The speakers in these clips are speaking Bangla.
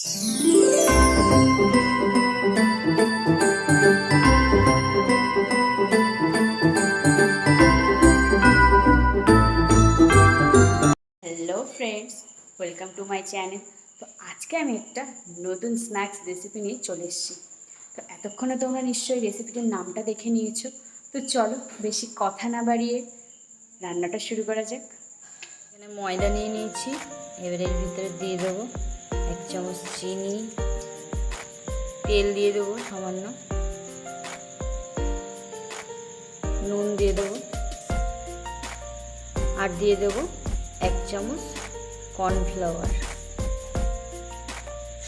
Hello friends, welcome to my channel. তো আজকে আমি একটা নতুন স্ন্যাক্স রেসিপি নিয়ে চলে এসেছি। তো এতক্ষণে তোমরা নিশ্চয়ই রেসিপিটার নামটা দেখে নিয়েছো। তো চলো বেশি কথা না বাড়িয়ে রান্নাটা শুরু করা যাক। এখানে ময়দা নিয়ে নিয়েছি, এবারে এর ভিতরে দিয়ে দেবো 1 চামচ চিনি, তেল দিয়ে দেবো সামান্য, নুন দিয়ে দেবো, আর দিয়ে দেবো 1 চামচ কর্নফ্লাওয়ার।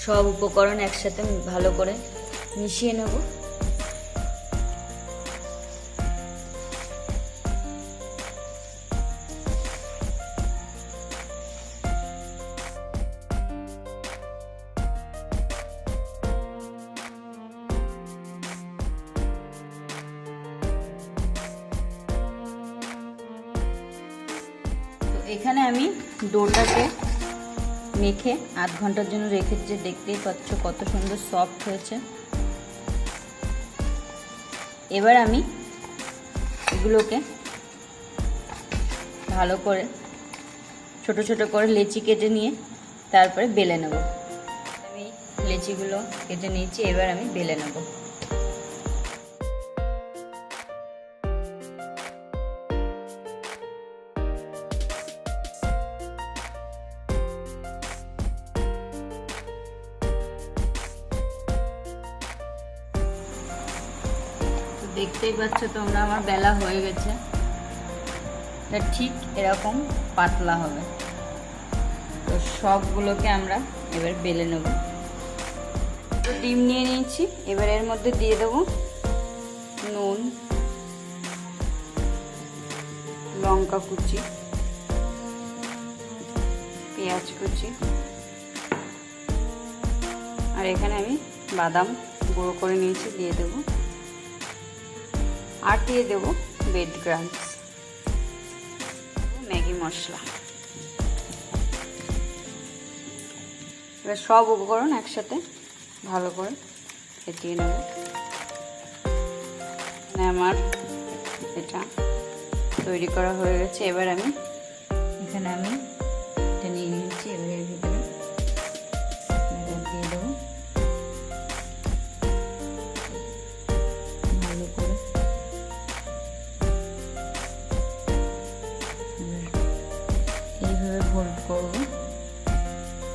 সব উপকরণ একসাথে ভালো করে মিশিয়ে নেব। এখানে আমি ডোটাকে মেখে 8 ঘন্টার জন্য রেখেছি। দেখতেই পাচ্ছ কত সুন্দর সফট হয়েছে। এবার আমি এগুলোকে ভালো করে ছোট ছোট করে লেচি কেটে নিয়ে তারপরে বেলে নেব। আমি লেচিগুলো কেটে নিয়েছি, এবার আমি বেলে নেব। দেখতেই পাচ্ছ তোমরা, আমার বেলা হয়ে গেছে। এটা ঠিক এরকম পাতলা হবে। তো সবগুলোকে আমরা এবার বেলে নেব। তো ডিম নিয়ে নিয়েছি, এবার এর মধ্যে দিয়ে দেবো নুন, লঙ্কা কুচি, পেঁয়াজ কুচি, আর এখানে আমি বাদাম গুঁড়ো করে নিয়েছি, দিয়ে দেবো। আর দিয়ে দেবো ব্রেড ক্রাম্বস, ম্যাগি মশলা। এবার সব উপকরণ একসাথে ভালো করে ফেটিয়ে নেব। আমার এটা তৈরি করা হয়ে গেছে। এবার আমি এখানে এটা নিয়ে নিয়েছি, এবার এর ভিতরে দিয়ে দেবো ভালো করে। এইভাবে ফোল্ড করব,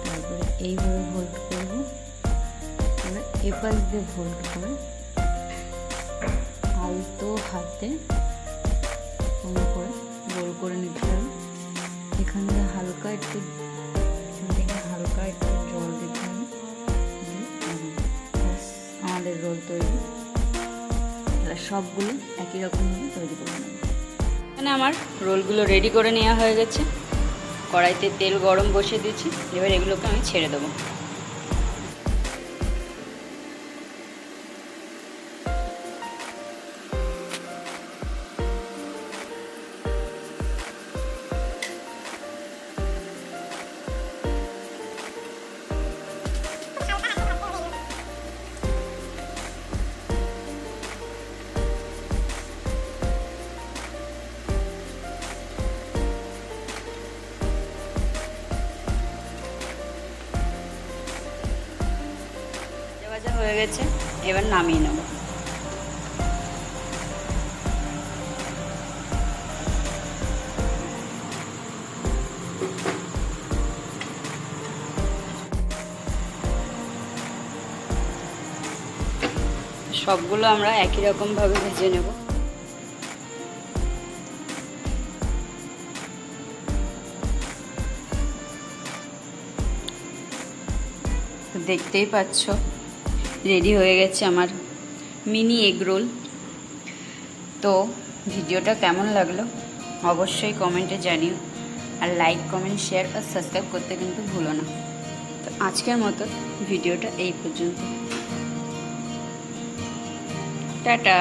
তারপরে এইভাবে ফোল্ড করব, এবার এপাশ দিয়ে ফোল্ড করে আলতো হাতে গোল করে নিতে হবে। এখান থেকে হালকা একটু জল দিতে হবে। আমাদের রোল তৈরি। সবগুলো একই রকমভাবে তৈরি করে নেব। এখানে আমার রোলগুলো রেডি করে নেওয়া হয়ে গেছে। কড়াইতে তেল গরম বসিয়ে দিয়েছি, এবার এগুলোকে আমি ছেড়ে দেবো। ভাজা হয়ে গেছে, এবার নামিয়ে নেব। সবগুলো আমরা একই রকম ভাবে ভেজে নেব। দেখতেই পাচ্ছ রেডি হয়ে গেছে আমার মিনি এগ রোল। তো ভিডিওটা কেমন লাগলো অবশ্যই কমেন্টে জানিও, আর লাইক, কমেন্ট, শেয়ার আর সাবস্ক্রাইব করতে কিন্তু ভুলো না। তো আজকের মতো ভিডিওটা এই পর্যন্ত। টাটা।